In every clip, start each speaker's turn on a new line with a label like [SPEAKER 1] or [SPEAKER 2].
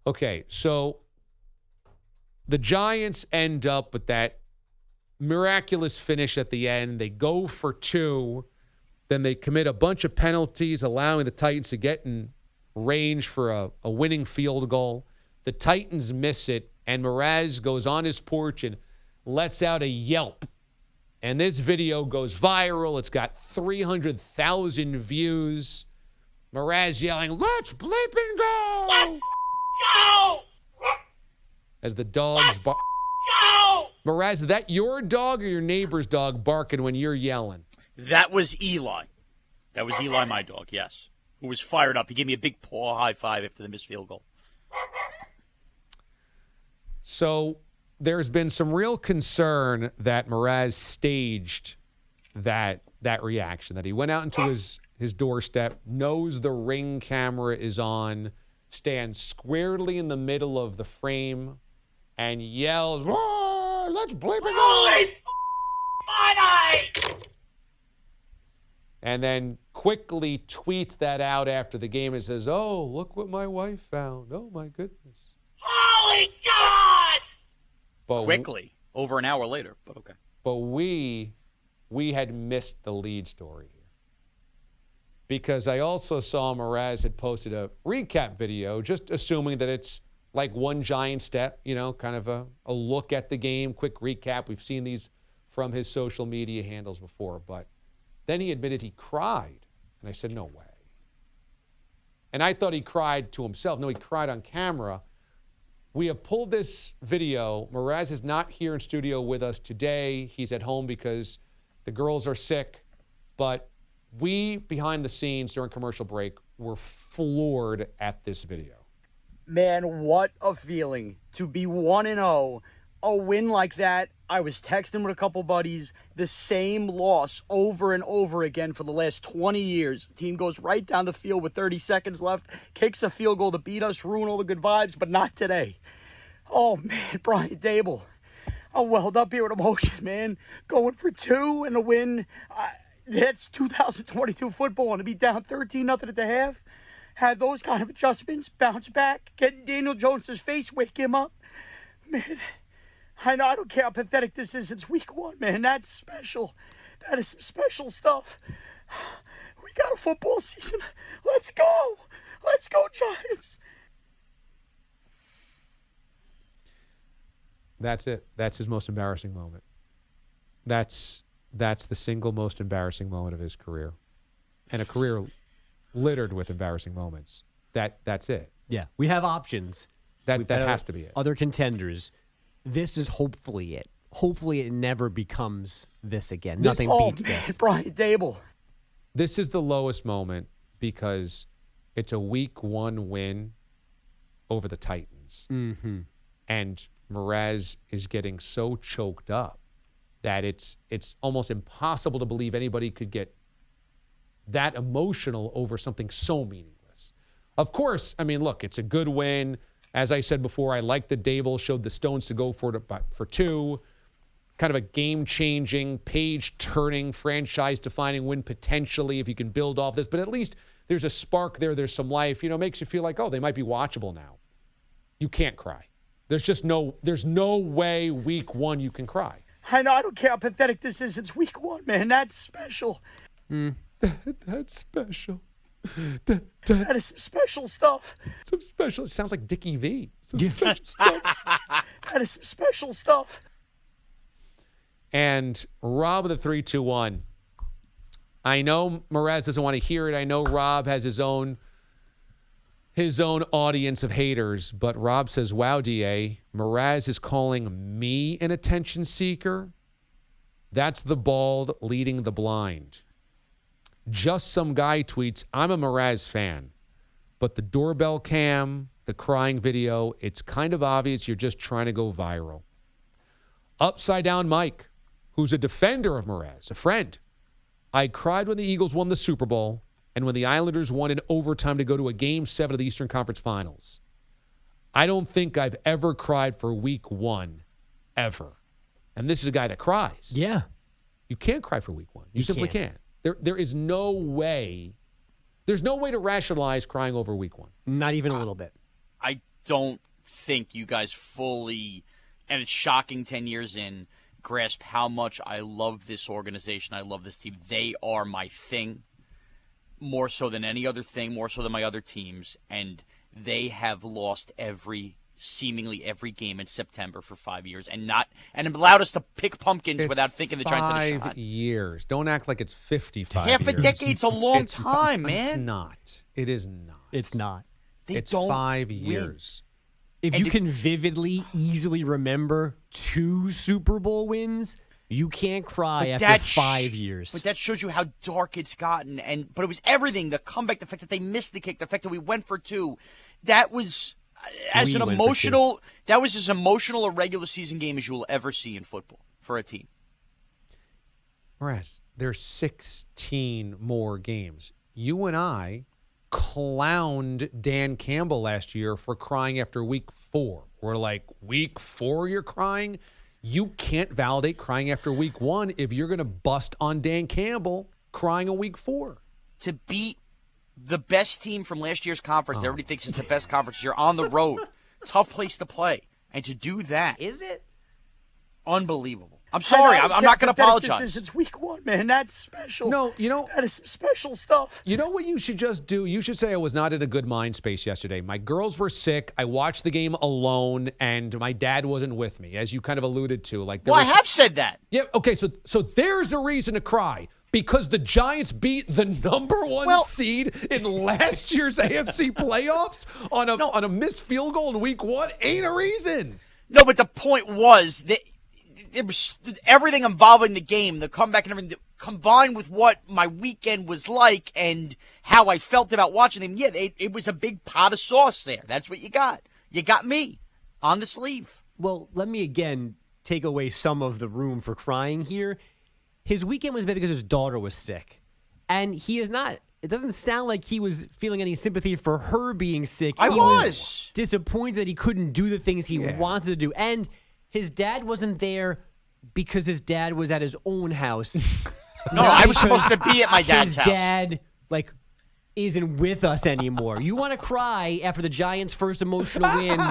[SPEAKER 1] Okay, so the Giants end up with that miraculous finish at the end. They go for 2. Then they commit a bunch of penalties, allowing the Titans to get in range for a winning field goal. The Titans miss it, and Mraz goes on his porch and lets out a yelp. And this video goes viral. It's got 300,000 views. Mraz yelling, "Let's bleep and go!
[SPEAKER 2] Let's go!"
[SPEAKER 1] As the dogs bark. Mraz, is that your dog or your neighbor's dog barking when you're yelling?
[SPEAKER 3] That was Eli. That was Eli, my dog, yes. Who was fired up. He gave me a big paw high five after the missed field goal.
[SPEAKER 1] So there's been some real concern that Mraz staged that reaction, that he went out into his doorstep, knows the Ring camera is on, stands squarely in the middle of the frame, and yells, "Roar, let's bleep it go!" And then quickly tweets that out after the game and says, "Oh, look what my wife found. Oh, my goodness."
[SPEAKER 2] Holy God!
[SPEAKER 1] But
[SPEAKER 3] Quickly, over an hour later, but okay.
[SPEAKER 1] But we had missed the lead story here. Because I also saw Mraz had posted a recap video, just assuming that it's like one giant step, kind of a look at the game, quick recap. We've seen these from his social media handles before, but then he admitted he cried. And I said, no way. And I thought he cried to himself. No, he cried on camera. We have pulled this video. Mraz is not here in studio with us today. He's at home because the girls are sick. But we, behind the scenes during commercial break, were floored at this video.
[SPEAKER 4] Man, what a feeling to be 1-0. A win like that. I was texting with a couple buddies. The same loss over and over again for the last 20 years. The team goes right down the field with 30 seconds left, kicks a field goal to beat us, ruin all the good vibes, but not today. Oh, man, Brian Dable. I'm welled up here with emotion, man. Going for 2 and a win. That's 2022 football, and to be down 13-0 at the half. Have those kind of adjustments, bounce back, getting Daniel Jones' face, wake him up. Man, I know, I don't care how pathetic this is. It's week 1, man. That's special. That is some special stuff. We got a football season. Let's go. Let's go, Giants.
[SPEAKER 1] That's it. That's his most embarrassing moment. That's the single most embarrassing moment of his career. And a career littered with embarrassing moments. That's it.
[SPEAKER 5] Yeah, we have options.
[SPEAKER 1] That has to be it.
[SPEAKER 5] Other contenders. This is hopefully it. Hopefully it never becomes this again. Nothing beats this.
[SPEAKER 4] Brian Dable.
[SPEAKER 1] This is the lowest moment because it's a week 1 win over the Titans.
[SPEAKER 5] Mm-hmm.
[SPEAKER 1] And Mraz is getting so choked up that it's almost impossible to believe anybody could get that emotional over something so meaningless. Of course, I mean, look, it's a good win. As I said before, I like that Dable showed the Stones to go for 2. Kind of a game-changing, page-turning, franchise-defining win potentially if you can build off this. But at least there's a spark there. There's some life. Makes you feel like, oh, they might be watchable now. You can't cry. There's no way week 1 you can cry.
[SPEAKER 4] I know, I don't care how pathetic this is. It's week 1, man. That's special.
[SPEAKER 1] That's special.
[SPEAKER 4] That is some special stuff.
[SPEAKER 1] Some special. It sounds like Dickie V.
[SPEAKER 4] That is some special stuff.
[SPEAKER 1] And Rob with the 3-2-1. I know Mraz doesn't want to hear it. I know Rob has his own audience of haters. But Rob says, wow, DA, Mraz is calling me an attention seeker. That's the bald leading the blind. Just some guy tweets, I'm a Mraz fan, but the doorbell cam, the crying video, it's kind of obvious you're just trying to go viral. Upside Down Mike, who's a defender of Mraz, a friend. I cried when the Eagles won the Super Bowl and when the Islanders won in overtime to go to a Game 7 of the Eastern Conference Finals. I don't think I've ever cried for week 1, ever. And this is a guy that cries.
[SPEAKER 5] Yeah.
[SPEAKER 1] You can't cry for week 1. You simply can't. There is no way. There's no way to rationalize crying over week 1.
[SPEAKER 5] Not even a little bit.
[SPEAKER 3] I don't think you guys fully, and it's shocking 10 years in, grasp how much I love this organization. I love this team. They are my thing, more so than any other thing, more so than my other teams. And they have lost seemingly every game in September for 5 years and allowed us to pick pumpkins without thinking the Giants had a shot.
[SPEAKER 1] 5 years. Don't act like it's 55
[SPEAKER 3] Half
[SPEAKER 1] years.
[SPEAKER 3] a decade's a long time, man.
[SPEAKER 1] It's not. It is not.
[SPEAKER 5] It's not.
[SPEAKER 1] It's 5 years.
[SPEAKER 5] If you can vividly, easily remember 2 Super Bowl wins, you can't cry after 5 years.
[SPEAKER 3] But that shows you how dark it's gotten. But it was everything. The comeback, the fact that they missed the kick, the fact that we went for 2. That was as emotional a regular season game as you will ever see in football for a team.
[SPEAKER 1] Mraz, there's 16 more games. You and I clowned Dan Campbell last year for crying after week 4. We're like, week 4 you're crying? You can't validate crying after week 1 if you're going to bust on Dan Campbell crying on week 4.
[SPEAKER 3] To beat the best team from last year's conference, everybody thinks is the best conference. You're on the road. Tough place to play. And to do that.
[SPEAKER 5] Is it?
[SPEAKER 3] Unbelievable. I'm sorry. I'm not going to apologize.
[SPEAKER 4] It's week 1, man. That's special.
[SPEAKER 1] No,
[SPEAKER 4] that is some special stuff.
[SPEAKER 1] You know what you should just do? You should say I was not in a good mind space yesterday. My girls were sick. I watched the game alone, and my dad wasn't with me, as you kind of alluded to.
[SPEAKER 3] I have said that.
[SPEAKER 1] Yeah, okay, so there's a reason to cry. Because the Giants beat the number 1 seed in last year's AFC playoffs on a missed field goal in week 1 ain't a reason.
[SPEAKER 3] No, but the point was that it was everything involving the game, the comeback and everything, combined with what my weekend was like and how I felt about watching them. Yeah, it was a big pot of sauce there. That's what you got. You got me on the sleeve.
[SPEAKER 5] Well, let me again take away some of the room for crying here. His weekend was bad because his daughter was sick. And he is not, it doesn't sound like he was feeling any sympathy for her being sick.
[SPEAKER 3] He was
[SPEAKER 5] disappointed that he couldn't do the things he wanted to do. And his dad wasn't there because his dad was at his own house.
[SPEAKER 3] No, I was supposed to be at my dad's house.
[SPEAKER 5] His dad, isn't with us anymore. You want to cry after the Giants' first emotional win.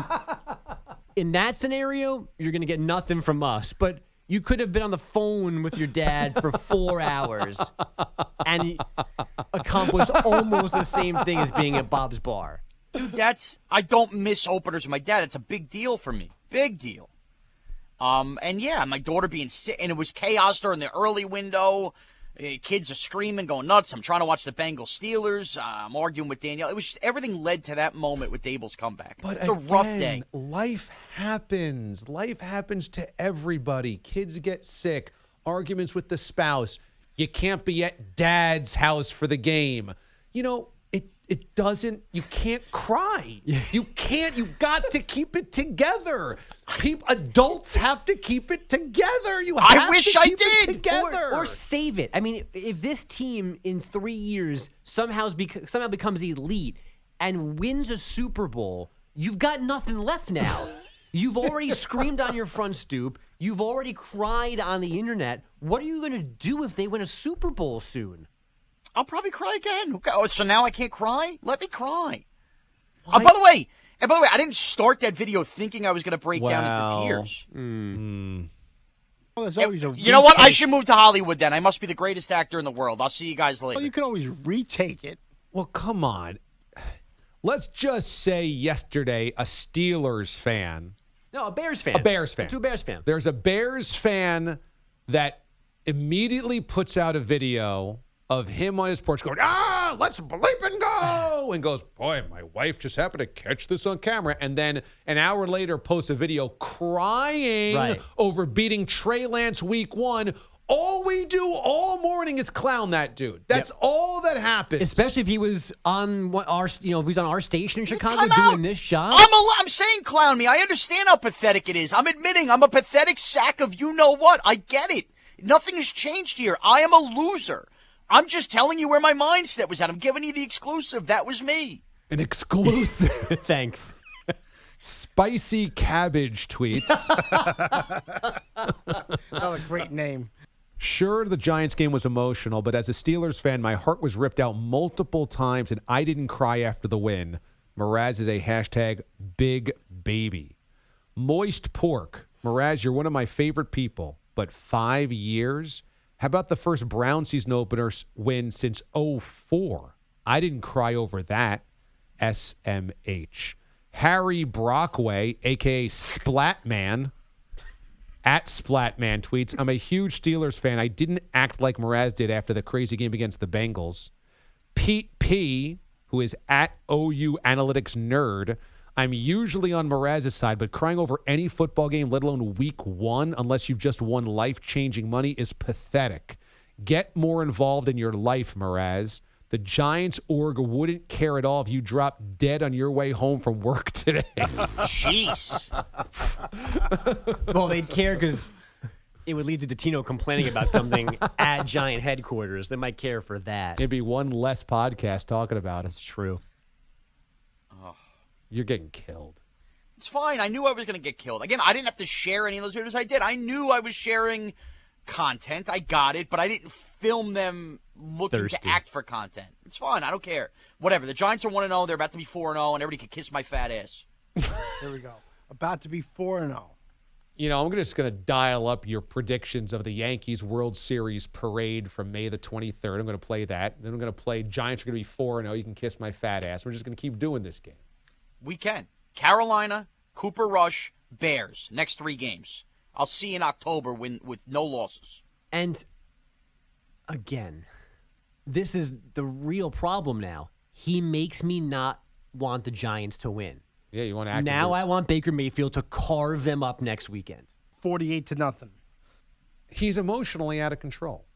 [SPEAKER 5] In that scenario, you're going to get nothing from us. But you could have been on the phone with your dad for 4 hours and accomplished almost the same thing as being at Bob's Bar.
[SPEAKER 3] Dude, I don't miss openers with my dad. It's a big deal for me. Big deal. And yeah, my daughter being sick, and it was chaos during the early window. Kids are screaming, going nuts. I'm trying to watch the Bengals Steelers. I'm arguing with Danielle. It was just, everything led to that moment with Dable's comeback.
[SPEAKER 1] But
[SPEAKER 3] it's a rough day.
[SPEAKER 1] Life happens. Life happens to everybody. Kids get sick. Arguments with the spouse. You can't be at dad's house for the game. It doesn't, you can't cry. You can't, you got to keep it together. Adults have to keep it together.
[SPEAKER 3] I wish I did.
[SPEAKER 1] It together.
[SPEAKER 5] Or save it. I mean, if this team in 3 years somehow becomes elite and wins a Super Bowl, you've got nothing left now. You've already screamed on your front stoop. You've already cried on the internet. What are you going to do if they win a Super Bowl soon?
[SPEAKER 3] I'll probably cry again. Oh, so now I can't cry? Let me cry. By the way, I didn't start that video thinking I was going to break down into tears.
[SPEAKER 6] Well, there's always a retake.
[SPEAKER 3] You know what? I should move to Hollywood then. I must be the greatest actor in the world. I'll see you guys later.
[SPEAKER 6] Well, you can always retake it.
[SPEAKER 1] Well, come on. Let's just say yesterday a Steelers fan.
[SPEAKER 5] No, a Bears fan.
[SPEAKER 1] A Bears fan.
[SPEAKER 5] Two Bears fan.
[SPEAKER 1] There's a Bears fan that immediately puts out a video of him on his porch going, let's bleep and go, and goes, boy, my wife just happened to catch this on camera, and then an hour later posts a video crying over beating Trey Lance week 1. All we do all morning is clown that dude. That's all that happens.
[SPEAKER 5] Especially if he was on if he's on our station in Chicago doing this job.
[SPEAKER 3] I'm saying clown me. I understand how pathetic it is. I'm admitting I'm a pathetic sack of you-know-what. I get it. Nothing has changed here. I am a loser. I'm just telling you where my mindset was at. I'm giving you the exclusive. That was me.
[SPEAKER 1] An exclusive.
[SPEAKER 5] Thanks.
[SPEAKER 1] Spicy Cabbage tweets.
[SPEAKER 6] Another great name.
[SPEAKER 1] Sure, the Giants game was emotional, but as a Steelers fan, my heart was ripped out multiple times, and I didn't cry after the win. Mraz is a hashtag big baby. Moist pork. Mraz, you're one of my favorite people, but 5 years? How about the first Brown season opener win since '04? I didn't cry over that. SMH. Harry Brockway, a.k.a. Splatman, at Splatman tweets, I'm a huge Steelers fan. I didn't act like Mraz did after the crazy game against the Bengals. Pete P., who is at OU Analytics Nerd, I'm usually on Mraz's side, but crying over any football game, let alone week one, unless you've just won life-changing money, is pathetic. Get more involved in your life, Mraz. The Giants org wouldn't care at all if you dropped dead on your way home from work today.
[SPEAKER 3] Jeez.
[SPEAKER 5] Well, they'd care because it would lead to Tino complaining about something at Giant headquarters. They might care for that.
[SPEAKER 1] It'd be one less podcast talking about it.
[SPEAKER 5] That's true.
[SPEAKER 1] You're getting killed.
[SPEAKER 3] It's fine. I knew I was going to get killed. Again, I didn't have to share any of those videos. I did. I knew I was sharing content. I got it, but I didn't film them looking
[SPEAKER 5] Thirsty.
[SPEAKER 3] to act for content. It's fine. I don't care. Whatever. The Giants are 1-0. They're about to be 4-0, and everybody can kiss my fat ass.
[SPEAKER 6] Here we go. About to be 4-0.
[SPEAKER 1] You know, I'm just going to dial up your predictions of the Yankees World Series parade from May the 23rd. I'm going to play that. Then I'm going to play Giants are going to be 4-0. You can kiss my fat ass. We're just going to keep doing this game.
[SPEAKER 3] We can. Carolina, Cooper Rush, Bears. Next 3 games. I'll see you in October with no losses.
[SPEAKER 5] And again, this is the real problem now. He makes me not want the Giants to win.
[SPEAKER 1] Yeah, you want to act.
[SPEAKER 5] Now I want Baker Mayfield to carve them up next weekend.
[SPEAKER 6] 48-0.
[SPEAKER 1] He's emotionally out of control.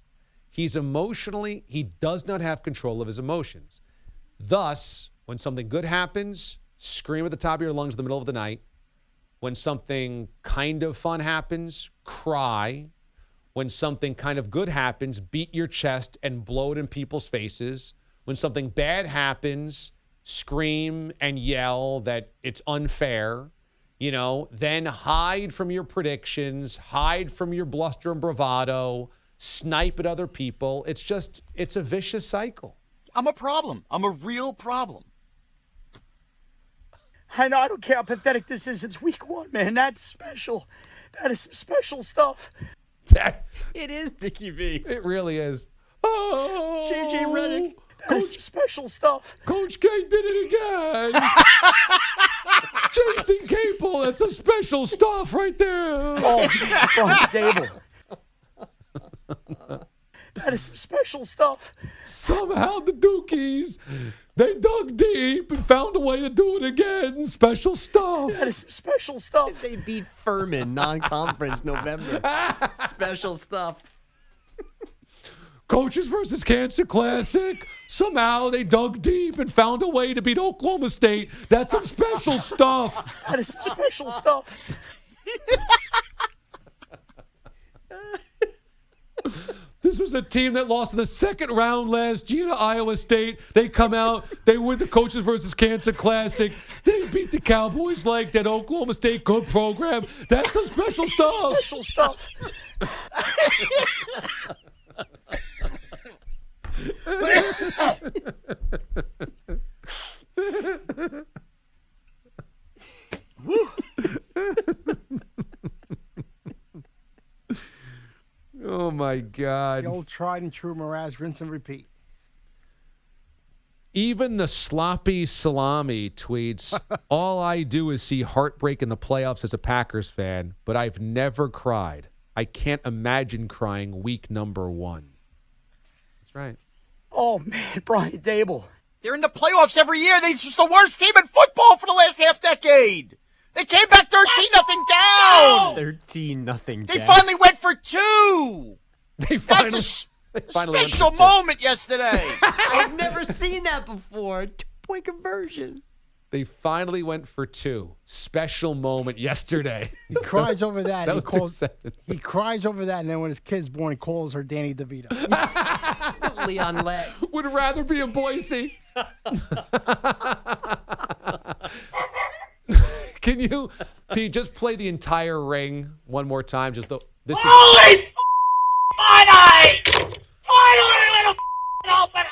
[SPEAKER 1] He does not have control of his emotions. Thus, when something good happens, scream at the top of your lungs in the middle of the night. When something kind of fun happens, cry. When something kind of good happens, beat your chest and blow it in people's faces. When something bad happens, scream and yell that it's unfair. Then hide from your predictions, hide from your bluster and bravado, snipe at other people. It's a vicious cycle.
[SPEAKER 3] I'm a problem. I'm a real problem.
[SPEAKER 4] I know, I don't care how pathetic this is. It's week 1, man. That's special. That is some special stuff.
[SPEAKER 5] It is Dickie V.
[SPEAKER 1] It really is. Oh,
[SPEAKER 5] J.J. Redick.
[SPEAKER 4] That is some special stuff.
[SPEAKER 1] Coach K did it again. Jason Capel, that's some special stuff right there.
[SPEAKER 4] Oh, Brian Dable. That is some special stuff.
[SPEAKER 1] Somehow the Dookies, they dug deep and found a way to do it again. Special stuff.
[SPEAKER 4] That is some special stuff.
[SPEAKER 5] They beat Furman, non-conference, November. Special stuff.
[SPEAKER 1] Coaches versus Cancer Classic. Somehow they dug deep and found a way to beat Oklahoma State. That's some special stuff.
[SPEAKER 4] That is some special stuff.
[SPEAKER 1] This was a team that lost in the second round last year to Iowa State. They come out, they win the Coaches versus Cancer Classic. They beat the Cowboys like that. Oklahoma State good program. That's some special stuff.
[SPEAKER 4] Special stuff.
[SPEAKER 1] Oh, my God.
[SPEAKER 6] The old tried and true Mraz, rinse and repeat.
[SPEAKER 1] Even the sloppy salami tweets, all I do is see heartbreak in the playoffs as a Packers fan, but I've never cried. I can't imagine crying week number 1. That's right.
[SPEAKER 4] Oh, man, Brian Dable.
[SPEAKER 3] They're in the playoffs every year. They're just the worst team in football for the last half decade. They came back 13-0 down.
[SPEAKER 5] 13-0
[SPEAKER 3] They
[SPEAKER 5] down.
[SPEAKER 3] finally went for 2.
[SPEAKER 1] They
[SPEAKER 3] That's a
[SPEAKER 1] finally went
[SPEAKER 3] special
[SPEAKER 1] for 2.
[SPEAKER 3] moment yesterday.
[SPEAKER 5] I've never seen that before. 2-point conversion.
[SPEAKER 1] They finally went for 2. Special moment yesterday.
[SPEAKER 6] He cries over that.
[SPEAKER 1] That was 2 seconds.
[SPEAKER 6] He cries over that, and then when his kid's born, he calls her Danny DeVito.
[SPEAKER 5] Leon Lett.
[SPEAKER 1] Would rather be in Boise. Can you, Pete, just play the entire ring one more time? Just this is.
[SPEAKER 2] Holy finally! Finally, little opener!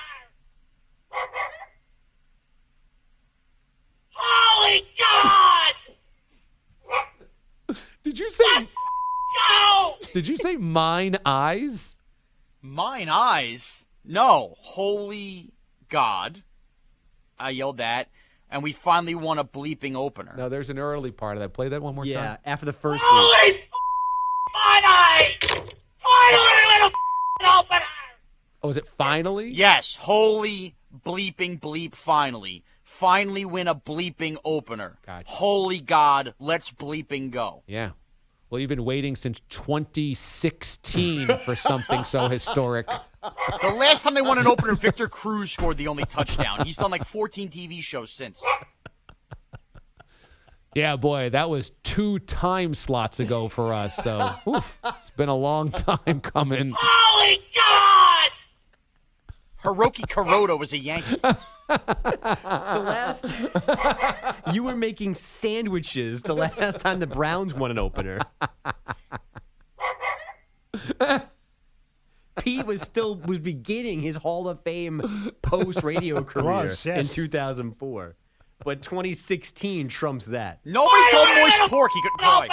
[SPEAKER 1] Did you say?
[SPEAKER 2] Go!
[SPEAKER 1] Did you say mine eyes?
[SPEAKER 3] Mine eyes? No. Holy God. I yelled that. And we finally won a bleeping opener.
[SPEAKER 1] No, there's an early part of that. Play that one more
[SPEAKER 5] Yeah,
[SPEAKER 1] time.
[SPEAKER 5] after the first bleep.
[SPEAKER 2] Holy mine eye! Finally win a opener!
[SPEAKER 1] Oh, is it finally?
[SPEAKER 3] Yes. Holy bleeping bleep finally. Finally win a bleeping opener.
[SPEAKER 1] Gotcha.
[SPEAKER 3] Holy God, let's bleeping go.
[SPEAKER 1] Yeah. Well, you've been waiting since 2016 for something so historic.
[SPEAKER 3] The last time they won an opener, Victor Cruz scored the only touchdown. He's done like 14 TV shows since.
[SPEAKER 1] Yeah, boy, that was 2 time slots ago for us. So, oof, it's been a long time coming.
[SPEAKER 2] Holy God!
[SPEAKER 3] Hiroki Kuroda was a Yankee.
[SPEAKER 5] The last you were making sandwiches the last time the Browns won an opener. Pete was beginning his Hall of Fame post radio career
[SPEAKER 6] Was, yes.
[SPEAKER 5] in 2004. But 2016 trumps that.
[SPEAKER 3] Nobody told Moist Pork he could cry.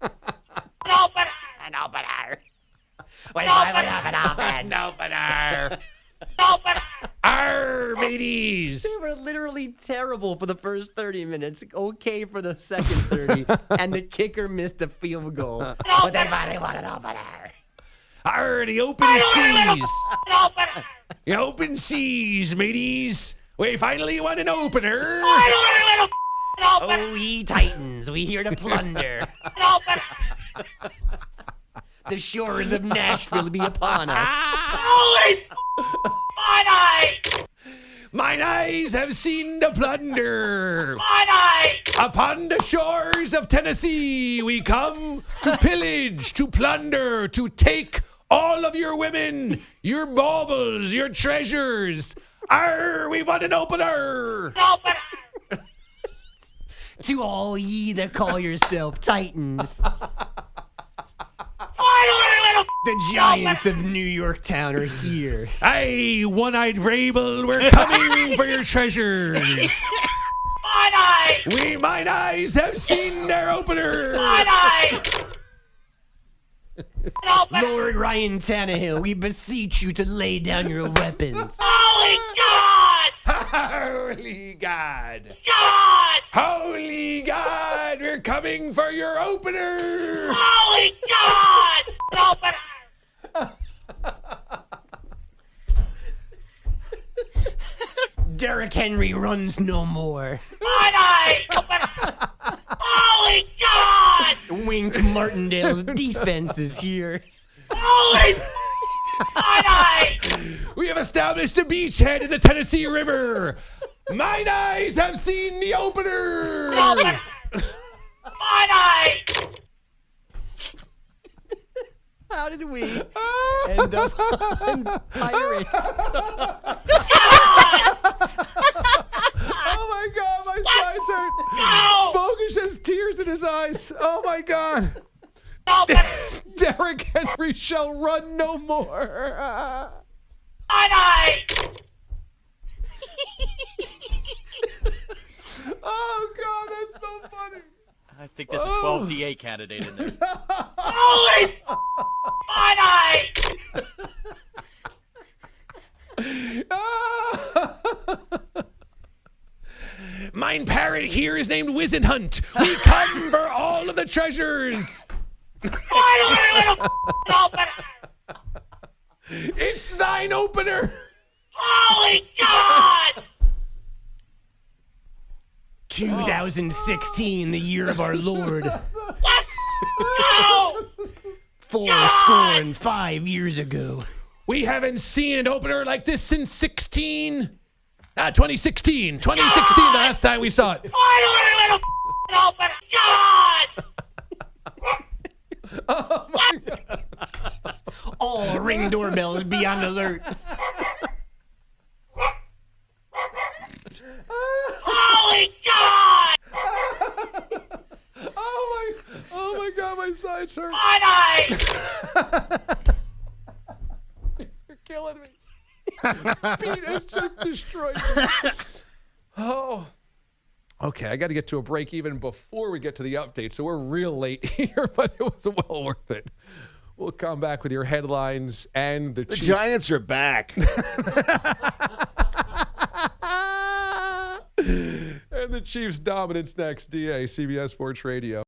[SPEAKER 2] An opener!
[SPEAKER 5] An opener. Wait, we have an offense.
[SPEAKER 1] An opener.
[SPEAKER 2] Opener!
[SPEAKER 1] Arr, mateys.
[SPEAKER 5] They were literally terrible for the first 30 minutes, okay for the second 30, and the kicker missed a field goal. But they finally won an opener.
[SPEAKER 1] Arr, the open seas.
[SPEAKER 2] An opener!
[SPEAKER 1] The open seas, mateys. We finally won an opener.
[SPEAKER 2] Finally win an opener!
[SPEAKER 5] Oh, ye Titans, we here to plunder.
[SPEAKER 2] An opener!
[SPEAKER 5] The shores of Nashville be upon us.
[SPEAKER 2] Holy mine eye!
[SPEAKER 1] Mine eyes have seen the plunder.
[SPEAKER 2] Mine eye!
[SPEAKER 1] Upon the shores of Tennessee, we come to pillage, to plunder, to take all of your women, your baubles, your treasures. Arr, we won an opener.
[SPEAKER 2] An opener!
[SPEAKER 5] To all ye that call yourself Titans,
[SPEAKER 2] Finally win a
[SPEAKER 5] the giants of New York Town are here.
[SPEAKER 1] Aye, one-eyed Rabel, we're coming for your treasures.
[SPEAKER 2] mine eye!
[SPEAKER 1] Mine eyes have seen their opener.
[SPEAKER 2] Mine eye! An opener!
[SPEAKER 5] Lord Ryan Tannehill, we beseech you to lay down your weapons.
[SPEAKER 2] Holy God!
[SPEAKER 1] Holy God.
[SPEAKER 2] God!
[SPEAKER 1] Holy God, we're coming for your opener.
[SPEAKER 2] Holy God! An opener!
[SPEAKER 5] Derrick Henry runs no more.
[SPEAKER 2] Mine eye! Opener! Holy God!
[SPEAKER 5] Wink Martindale's defense is here.
[SPEAKER 2] Holy mine eye!
[SPEAKER 1] We have established a beachhead in the Tennessee River. Mine eyes have seen the opener.
[SPEAKER 2] An opener! Mine eye!
[SPEAKER 5] How did we end up on Pirates?
[SPEAKER 1] Oh my God, my sides hurt.
[SPEAKER 2] No!
[SPEAKER 1] Bogus has tears in his eyes. Oh my God.
[SPEAKER 2] Opener!
[SPEAKER 1] Derrick Henry shall run no more.
[SPEAKER 2] Mine eye!
[SPEAKER 1] Oh God, that's so funny.
[SPEAKER 3] I think there's a 12 DA candidate in there.
[SPEAKER 2] Holy mine eye!
[SPEAKER 1] Mine parrot here is named Wizenhunt. We come for all of the treasures.
[SPEAKER 2] Finally win a opener!
[SPEAKER 1] It's thine opener.
[SPEAKER 2] Holy God!
[SPEAKER 5] 2016, the year of our Lord.
[SPEAKER 2] Let's go!
[SPEAKER 5] 5 years ago.
[SPEAKER 1] We haven't seen an opener like this since 2016. 2016, the last time we saw it.
[SPEAKER 2] Finally win a opener! God!
[SPEAKER 1] Oh my God.
[SPEAKER 5] All ring doorbells be on alert.
[SPEAKER 2] Holy God!
[SPEAKER 1] Oh my God, my sides hurt.
[SPEAKER 2] Mine eye!
[SPEAKER 1] You're killing me. Pete has just destroyed me. Oh. Okay, I got to get to a break even before we get to the update, so we're real late here, but it was well worth it. We'll come back with your headlines and the Chiefs.
[SPEAKER 7] Giants are back.
[SPEAKER 1] And the Chiefs' dominance next. DA, CBS Sports Radio.